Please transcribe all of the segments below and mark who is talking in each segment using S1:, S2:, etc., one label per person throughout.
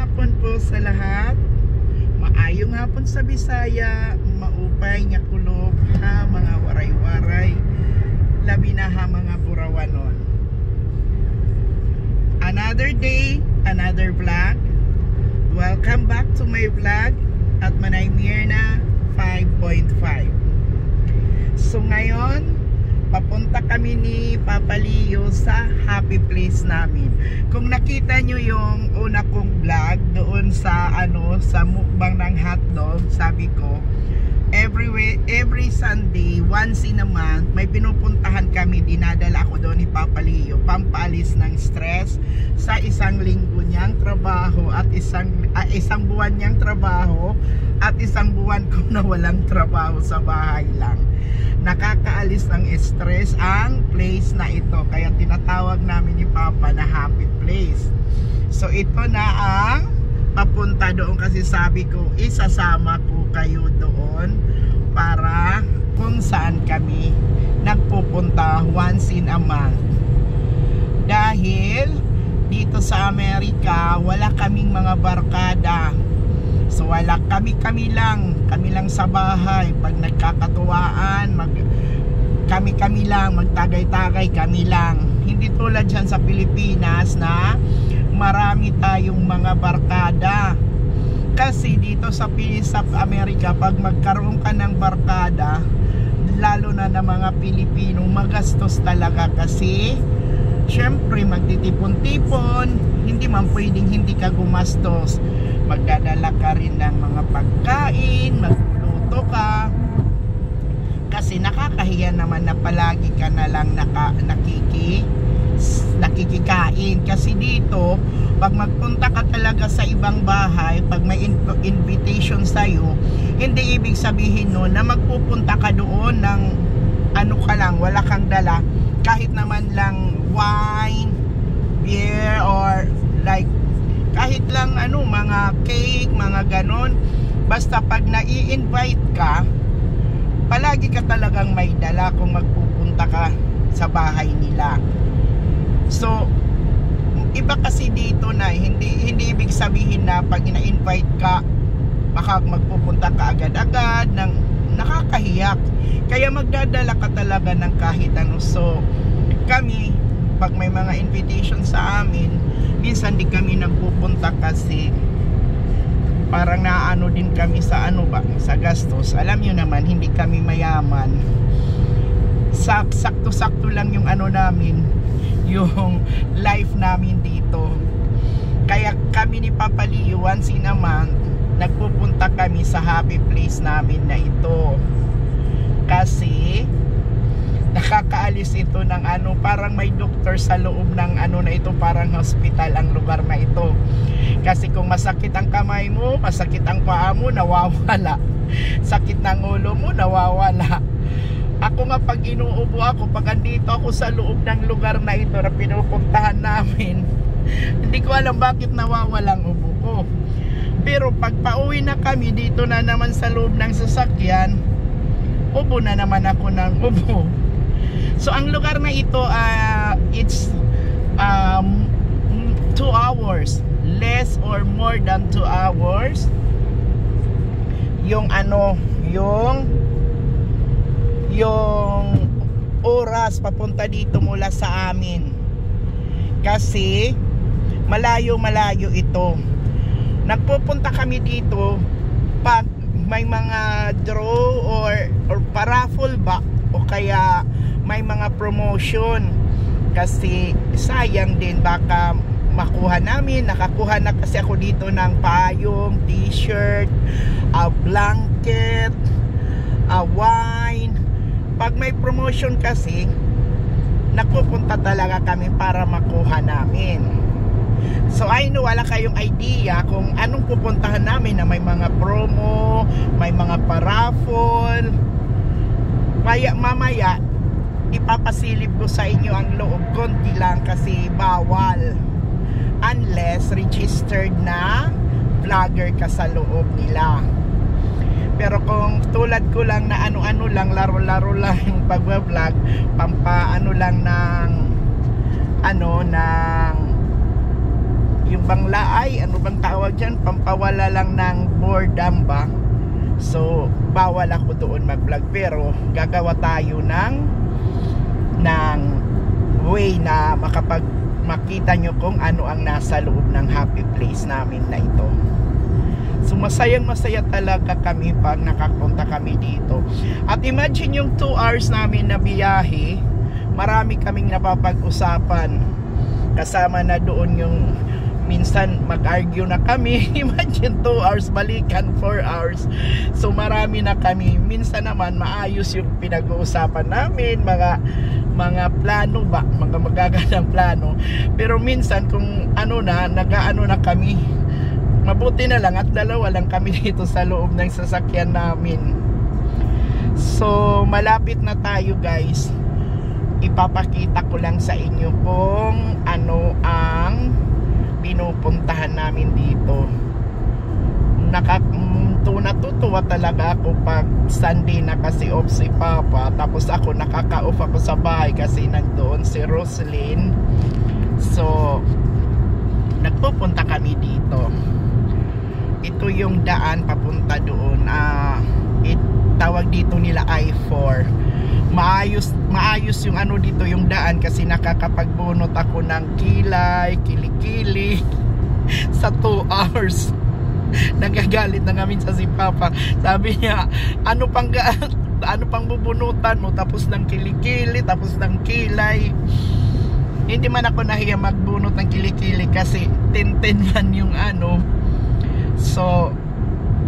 S1: hapon po sa lahat. Maayong hapon sa Bisaya, maupay nya kulob ha mga waray-waray, labi na ha mga burawanon. Another day, another vlog. Welcome back to my vlog at Manay Mirna 5.5. So ngayon, papunta kami ni Papa Leo sa happy place namin. Kung nakita nyo yung una kong vlog doon sa sa mukbang ng hotdog, sabi ko every Sunday, once in a month, may pinupuntahan kami, dinadala ako doon ni Papa Leo, pampaalis ng stress sa isang linggo niyang trabaho at isang buwan niyang trabaho at isang buwan ko na walang trabaho sa bahay lang. Nakakaalis ng stress ang place na ito, kaya tinatawag namin ni Papa na happy place. So ito na ang papunta doon, kasi sabi ko isasama ko kayo doon para kung saan kami nagpupunta once in a month. Dahil dito sa Amerika wala kaming mga barkada. So wala kami lang sa bahay. Pag nagkakatuwaan, kami lang, magtagay-tagay kami lang. Hindi tulad dyan sa Pilipinas na marami tayong mga barkada. Kasi dito sa Amerika, pag magkaroon ka ng barkada, lalo na ng mga Pilipino, magastos talaga kasi syempre magtitipon-tipon, hindi man pwedeng hindi ka gumastos. Magdadala ka rin ng mga pagkain, magluluto ka, kasi nakakahiya naman na palagi ka na lang nakikikain. Kasi dito pag magpunta ka talaga sa ibang bahay, pag may invitation sa'yo, hindi ibig sabihin no na magpupunta ka doon ng ka lang, wala kang dala, kahit naman lang wine, beer, or like kahit lang mga cake, mga ganon. Basta pag nai-invite ka, palagi ka talagang may dala kung magpupunta ka sa bahay nila. So iba kasi dito na hindi ibig sabihin na pag ina-invite ka magpupunta ka agad-agad, ng nakakahiyak. Kaya magdadala ka talaga ng kahit ano. So kami, pag may mga invitation sa amin, minsan di kami nagpupunta kasi parang naano din kami sa sa gastos. Alam nyo naman, hindi kami mayaman. Sakto-sakto lang yung namin, yung life namin dito. Kaya kami ni Papa Leo, once in a month, nagpupunta kami sa happy place namin na ito. Kasi nakakaalis ito ng parang may doktor sa loob ng na ito, parang hospital ang lugar na ito. Kasi kung masakit ang kamay mo, masakit ang paa mo, nawawala. Sakit ng ulo mo, nawawala. Ako nga, pag inuubo ako, pag andito ako sa loob ng lugar na ito na pinupuntahan namin, hindi ko alam bakit nawawala ang ubo ko. Pero pag pauwi na kami, dito na naman sa loob ng sasakyan, ubo na naman ako ng ubo. So ang lugar na ito, it's 2 hours, less or more than 2 hours yung yung oras papunta dito mula sa amin, kasi malayo ito. Nagpupunta kami dito pag may mga draw or paraffle ba, o kaya may mga promotion, kasi sayang din baka makuha namin. Nakakuha na kasi ako dito ng payong, t-shirt, blanket, wine. Pag may promotion kasi, nagpupunta talaga kami para makuha namin. So I know wala kayong idea kung anong pupuntahan namin na may mga promo, may mga paraffle. Mamaya ipapasilip ko sa inyo ang loob, konti lang kasi bawal unless registered na vlogger ka sa loob nila. Pero kung tulad ko lang na ano-ano lang, laro-laro lang yung pagwa-vlog, lang ng yung bang laay, ano bang tawag dyan, pampawala lang ng boredom ba. So bawal ako doon mag vlog, pero gagawa tayo ng way na makita nyo kung ano ang nasa loob ng happy place namin na ito. So masayang masaya talaga kami pag nakapunta kami dito. At imagine yung 2 hours namin na biyahe, marami kaming napapag-usapan. Kasama na doon yung minsan mag-argue na kami. Imagine 2 hours, balikan 4 hours. So marami na kami. Minsan naman maayos yung pinag-uusapan namin, mga plano ba, mga magagandang plano. Pero minsan kung ano na, nag-aano na kami, mabuti na lang at dalawa lang kami dito sa loob ng sasakyan namin. So malapit na tayo guys. Ipapakita ko lang sa inyo kung ano ang pinupuntahan namin dito. Natutuwa talaga ako pag Sunday na kasi off si Papa, tapos ako nakaka-off ako sa bahay kasi nandoon si Roslyn. So nagpupunta kami dito. Ito yung daan papunta doon. Tawag dito nila I-4. Maayos yung ano dito, yung daan, kasi nakakapagbunot ako ng kilikili sa 2 hours. Nagagalit na ngamin sa si Papa. Sabi niya, ano pang bubunutan mo, tapos ng kilikili, tapos ng kilay. Hindi man ako nahiya magbunot ng kilikili kasi 10-10 man yung ano. So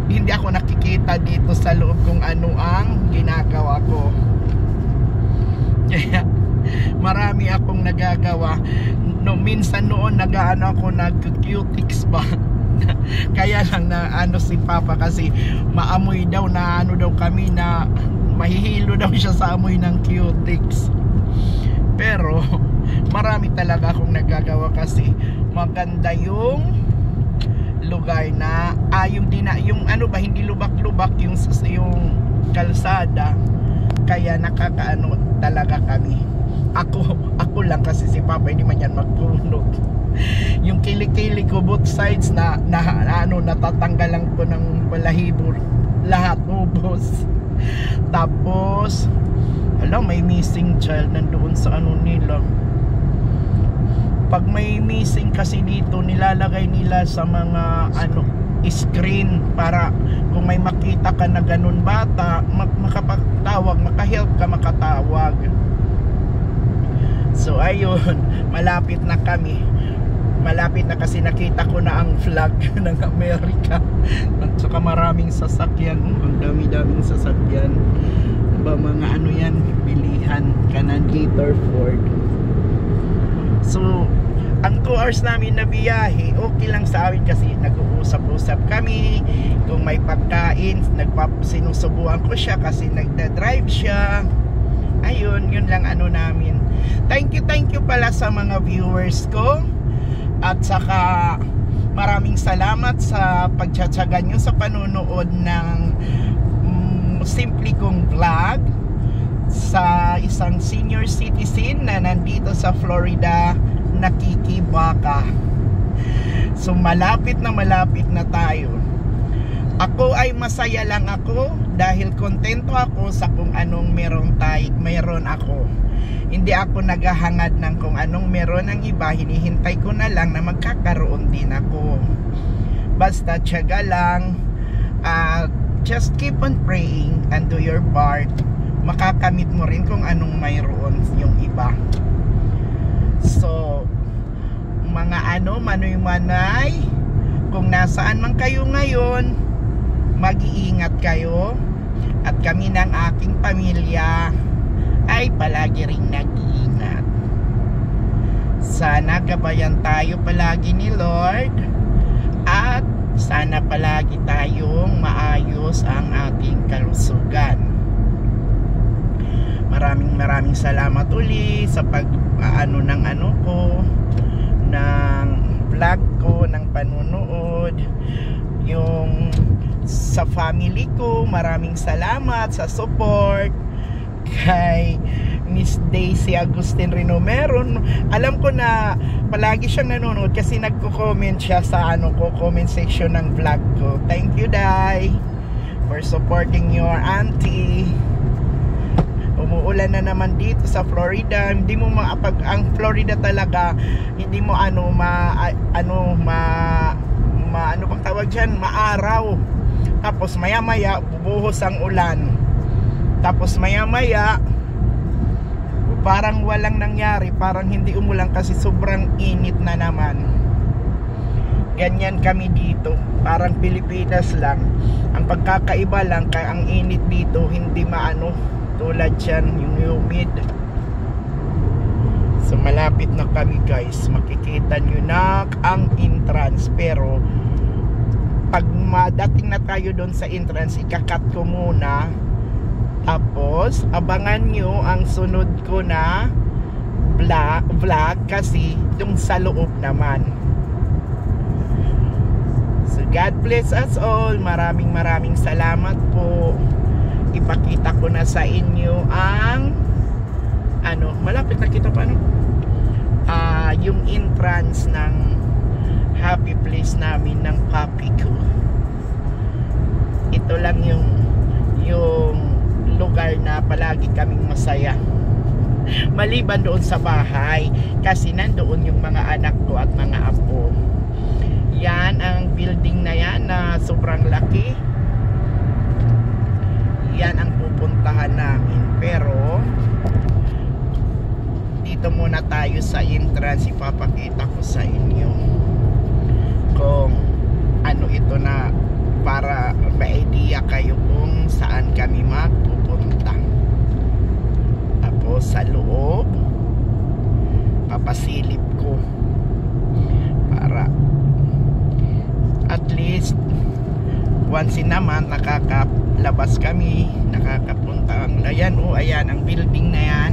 S1: hindi ako nakikita dito sa loob kung ano ang ginagawa ko. Kaya marami akong nagagawa. Minsan noon nag-aano ako, nag-cutics ba. Kaya lang na ano si Papa kasi maamoy daw, na ano daw kami, na mahihilo daw siya sa amoy ng cutics. Pero marami talaga akong nagagawa kasi maganda yung lugar na yung ano ba, hindi lubak-lubak yung kalsada. Kaya nakakaano talaga kami. Ako lang kasi si Papa hindi man yan magpunot. Yung kilikili ko both sides na natatanggalan ko ng balahibo, lahat ubos. Tapos may missing child nandoon sa ano nila. Pag may missing kasi dito, nilalagay nila sa mga screen para kung may makita ka na ganun bata, makapagtawag, makahelp ka makatawag. So ayun, malapit na kami. Malapit na kasi nakita ko na ang flag ng Amerika. At saka maraming sasakyan. Ang dami-daming sasakyan. Mga ano yan, bilihan ka ng Gatorford. So ang 2 hours namin na biyahe, okay lang sa amin kasi nag-uusap-usap kami. Kung may pagkain, sinusubuan ko siya kasi nagda-drive siya. Ayun, yun lang ano namin. Thank you pala sa mga viewers ko. At saka maraming salamat sa pagtsatsaga nyo sa panunood ng simple kong vlog sa isang senior citizen na nandito sa Florida, nakikibaka. So malapit na tayo. Ako ay masaya lang ako dahil kontento ako sa kung anong meron ako. Hindi ako naghahangad ng kung anong meron ang iba. Hinihintay ko na lang na magkakaroon din ako. Basta tiyaga lang. Just keep on praying and do your part. Makakamit mo rin kung anong mayroon yung iba. So mga manoy-manay, kung nasaan man kayo ngayon, mag-iingat kayo. At kami ng aking pamilya ay palagi ring nag-iingat. Sana gabayan tayo palagi ni Lord, at sana palagi tayong maayos ang ating kalusugan. Maraming salamat uli sa ng vlog ko, ng panunood. Yung sa family ko, maraming salamat sa support. Kay Miss Daisy Agustin Rino. Meron, alam ko na palagi siyang nanonood kasi nagko-comment siya sa comment section ng vlog ko. Thank you, Day, for supporting your auntie. Umuulan na naman dito sa Florida. Hindi mo ang Florida talaga, hindi mo ano bang tawag dyan, maaraw. Tapos maya-maya bubuhos ang ulan. Tapos maya-maya parang walang nangyari, parang hindi umulan kasi sobrang init na naman. Ganyan kami dito, parang Pilipinas lang. Ang pagkakaiba lang, ang init dito hindi tulad yan, yung humid. So malapit na kami guys, makikita nyo na ang entrance. Pero pag madating na tayo doon sa entrance, ikakat ko muna. Tapos abangan nyo ang sunod ko na vlog kasi yung sa loob naman. So God bless us all. Maraming salamat po. Ipakita ko na sa inyo ang malapit na kita pa yung entrance ng happy place namin ng papi ko. Ito lang yung lugar na palagi kaming masaya, maliban doon sa bahay kasi nandoon yung mga anak ko at mga apo. Yan ang building na yan na sobrang laki, yan ang pupuntahan namin. Pero dito muna tayo sa entrance. Ipapakita ko sa inyo kung ito na, para may idea kayo kung saan kami magpupunta. Tapos sa loob papasilip ko para at least once naman nakakalabas kami, nakakapunta ang layan. Ayan ang building na yan,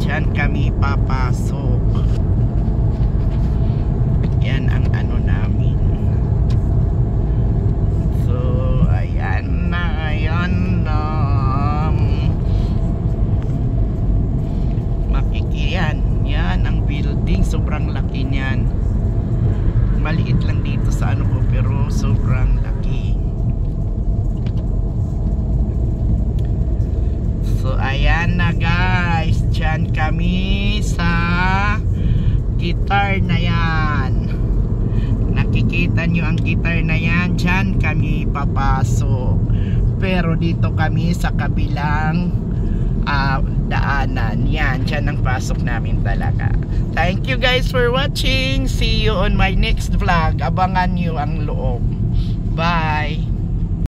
S1: dyan kami papasok. Yan ang namin. So ayan na, makikiyan. Yan ang building, sobrang laki niyan. Maliit lang dito sa pero sobrang laki. So ayan na guys, dyan kami sa guitar na yan. Nakikita nyo ang guitar na yan, dyan kami papasok. Pero dito kami sa kabilang daanan. Yan, dyan ang pasok namin talaga. Thank you guys for watching. See you on my next vlog. Abangan nyo ang loob. Bye!